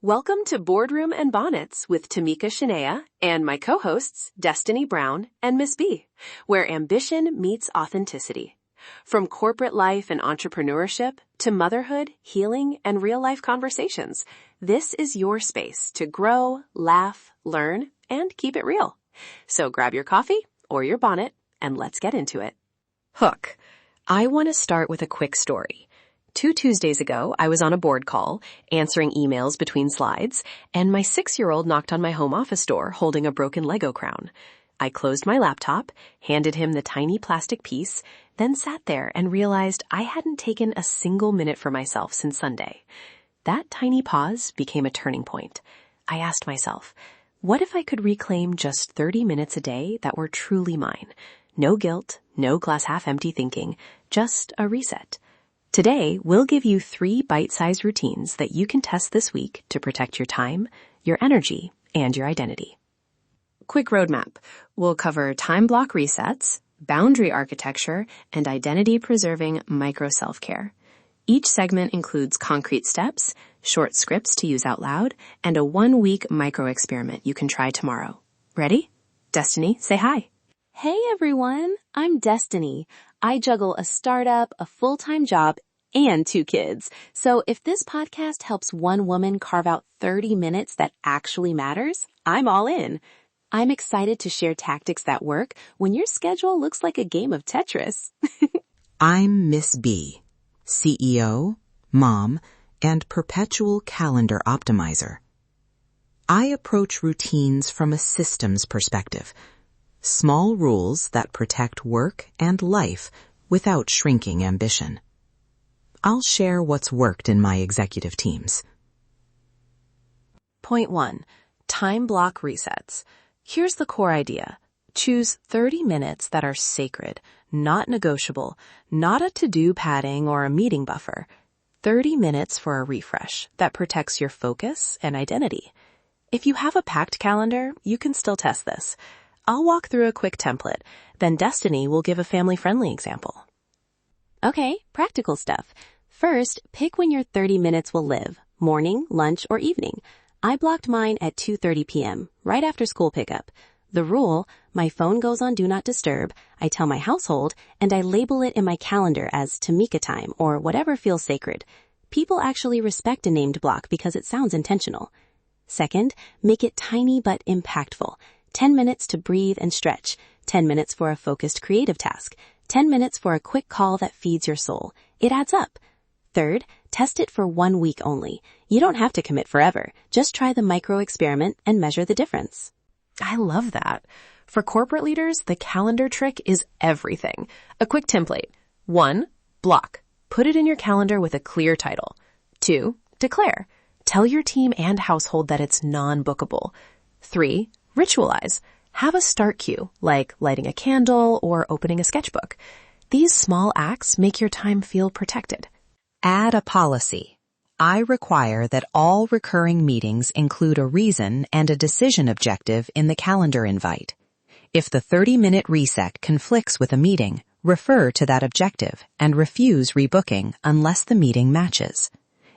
Welcome to Boardroom and Bonnets with Tamika Shanea and my co-hosts, Destinee Brown and Miss B, where ambition meets authenticity. From corporate life and entrepreneurship to motherhood, healing, and real-life conversations, this is your space to grow, laugh, learn, and keep it real. So grab your coffee or your bonnet and let's get into it. Hook. I want to start with a quick story. 2 Tuesdays ago, I was on a board call, answering emails between slides, and my 6-year-old knocked on my home office door holding a broken Lego crown. I closed my laptop, handed him the tiny plastic piece, then sat there and realized I hadn't taken a single minute for myself since Sunday. That tiny pause became a turning point. I asked myself, what if I could reclaim just 30 minutes a day that were truly mine? No guilt, no glass half empty thinking, just a reset. Today, we'll give you 3 bite-sized routines that you can test this week to protect your time, your energy, and your identity. Quick roadmap. We'll cover time block resets, boundary architecture, and identity-preserving micro-self-care. Each segment includes concrete steps, short scripts to use out loud, and a 1-week micro-experiment you can try tomorrow. Ready? Destinee, say hi. Hey everyone, I'm Destinee. I juggle a startup, a full-time job, and 2 kids. So if this podcast helps one woman carve out 30 minutes that actually matters, I'm all in. I'm excited to share tactics that work when your schedule looks like a game of Tetris. I'm Miss B, CEO, mom, and perpetual calendar optimizer. I approach routines from a systems perspective. Small rules that protect work and life without shrinking ambition. I'll share what's worked in my executive teams. Point 1. Time block resets. Here's the core idea. Choose 30 minutes that are sacred, not negotiable, not a to-do padding or a meeting buffer. 30 minutes for a refresh that protects your focus and identity. If you have a packed calendar, you can still test this. I'll walk through a quick template, then Destinee will give a family-friendly example. Okay, practical stuff. First, pick when your 30 minutes will live, morning, lunch, or evening. I blocked mine at 2:30 p.m., right after school pickup. The rule, my phone goes on Do Not Disturb, I tell my household, and I label it in my calendar as Tamika time or whatever feels sacred. People actually respect a named block because it sounds intentional. Second, make it tiny but impactful. 10 minutes to breathe and stretch, 10 minutes for a focused creative task, 10 minutes for a quick call that feeds your soul. It adds up. Third, test it for 1 week only. You don't have to commit forever. Just try the micro experiment and measure the difference. I love that. For corporate leaders, the calendar trick is everything. A quick template. 1. Block. Put it in your calendar with a clear title. 2. Declare. Tell your team and household that it's non-bookable. 3. Ritualize. Have a start cue, like lighting a candle or opening a sketchbook. These small acts make your time feel protected. Add a policy. I require that all recurring meetings include a reason and a decision objective in the calendar invite. If the 30-minute reset conflicts with a meeting, refer to that objective and refuse rebooking unless the meeting matches.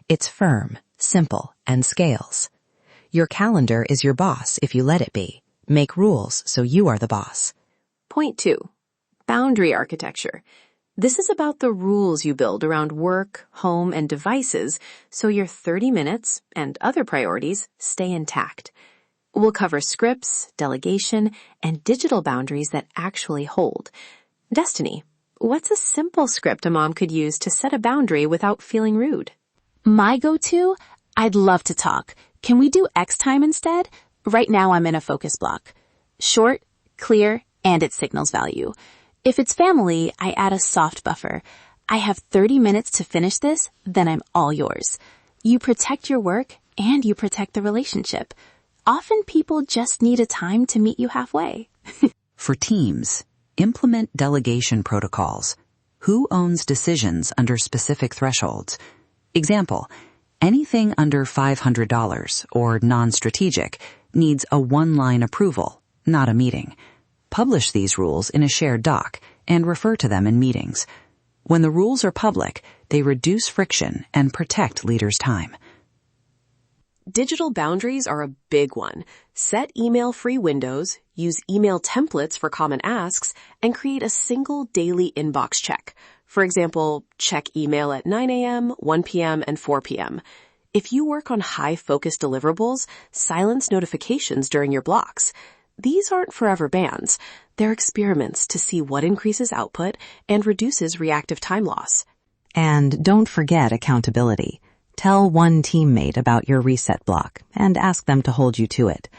It's firm, simple, and scales. Your calendar is your boss if you let it be. Make rules so you are the boss. Point 2. Boundary architecture. This is about the rules you build around work, home, and devices so your 30 minutes and other priorities stay intact. We'll cover scripts, delegation, and digital boundaries that actually hold. Destinee, what's a simple script a mom could use to set a boundary without feeling rude? My go-to? I'd love to talk. Can we do X time instead? Right now I'm in a focus block. Short, clear, and it signals value. If it's family, I add a soft buffer. I have 30 minutes to finish this, then I'm all yours. You protect your work and you protect the relationship. Often people just need a time to meet you halfway. For teams, implement delegation protocols. Who owns decisions under specific thresholds? Example, anything under $500 or non-strategic needs a 1-line approval, not a meeting. Publish these rules in a shared doc and refer to them in meetings. When the rules are public, they reduce friction and protect leaders' time. Digital boundaries are a big one. Set email-free windows, use email templates for common asks, and create a single daily inbox check. For example, check email at 9 a.m., 1 p.m., and 4 p.m. If you work on high-focus deliverables, silence notifications during your blocks. These aren't forever bans. They're experiments to see what increases output and reduces reactive time loss. And don't forget accountability. Tell one teammate about your reset block and ask them to hold you to it.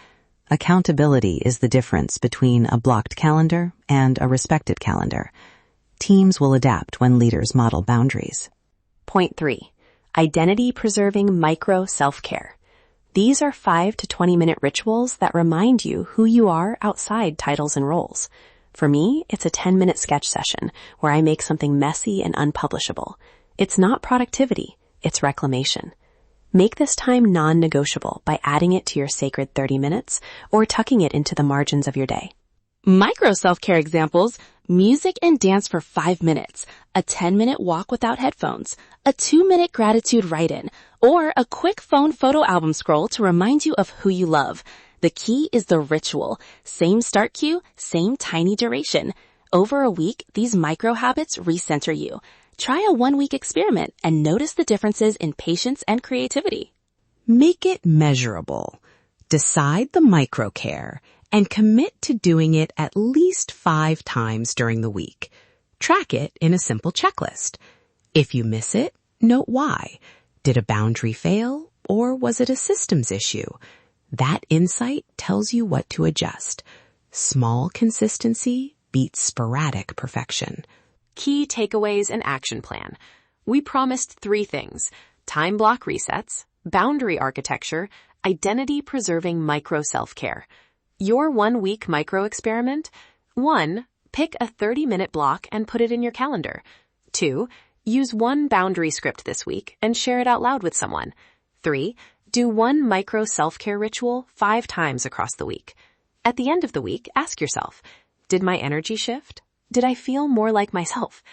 Accountability is the difference between a blocked calendar and a respected calendar. Teams will adapt when leaders model boundaries. Point 3. Identity-preserving micro self-care. These are 5 to 20-minute rituals that remind you who you are outside titles and roles. For me, it's a 10-minute sketch session where I make something messy and unpublishable. It's not productivity. It's reclamation. Make this time non-negotiable by adding it to your sacred 30 minutes or tucking it into the margins of your day. Micro self-care examples: music and dance for 5 minutes, a 10-minute walk without headphones, a 2-minute gratitude write-in, or a quick phone photo album scroll to remind you of who you love. The key is the ritual. Same start cue, same tiny duration. Over a week, these micro habits recenter you. Try a 1-week experiment and notice the differences in patience and creativity. Make it measurable. Decide the micro-care and commit to doing it at least 5 times during the week. Track it in a simple checklist. If you miss it, note why. Did a boundary fail, or was it a systems issue? That insight tells you what to adjust. Small consistency beats sporadic perfection. Key takeaways and action plan. We promised 3 things: time block resets, boundary architecture, identity-preserving micro self-care. Your 1-week micro experiment: 1. Pick a 30-minute block and put it in your calendar. 2. Use 1 boundary script this week and share it out loud with someone. 3. Do 1 micro self-care ritual 5 times across the week. At the end of the week, ask yourself, did my energy shift? Did I feel more like myself?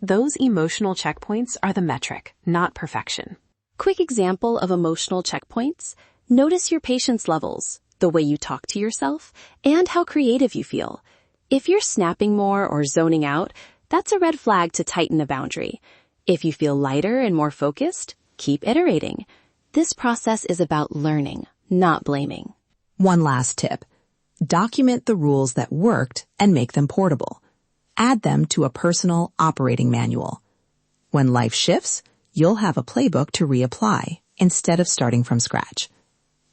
Those emotional checkpoints are the metric, not perfection. Quick example of emotional checkpoints. Notice your patience levels, the way you talk to yourself, and how creative you feel. If you're snapping more or zoning out, that's a red flag to tighten a boundary. If you feel lighter and more focused, keep iterating. This process is about learning, not blaming. One last tip. Document the rules that worked and make them portable. Add them to a personal operating manual. When life shifts, you'll have a playbook to reapply instead of starting from scratch.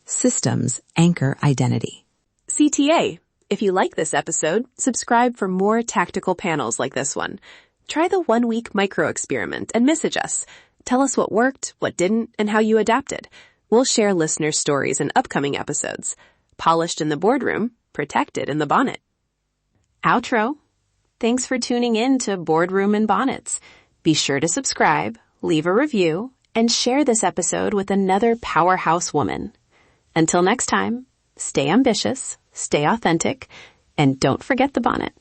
Systems anchor identity. CTA. If you like this episode, subscribe for more tactical panels like this one. Try the 1-week micro experiment and message us. Tell us what worked, what didn't, and how you adapted. We'll share listener stories in upcoming episodes. Polished in the boardroom, protected in the bonnet. Outro. Thanks for tuning in to Boardroom and Bonnets. Be sure to subscribe, leave a review, and share this episode with another powerhouse woman. Until next time, stay ambitious, stay authentic, and don't forget the bonnet.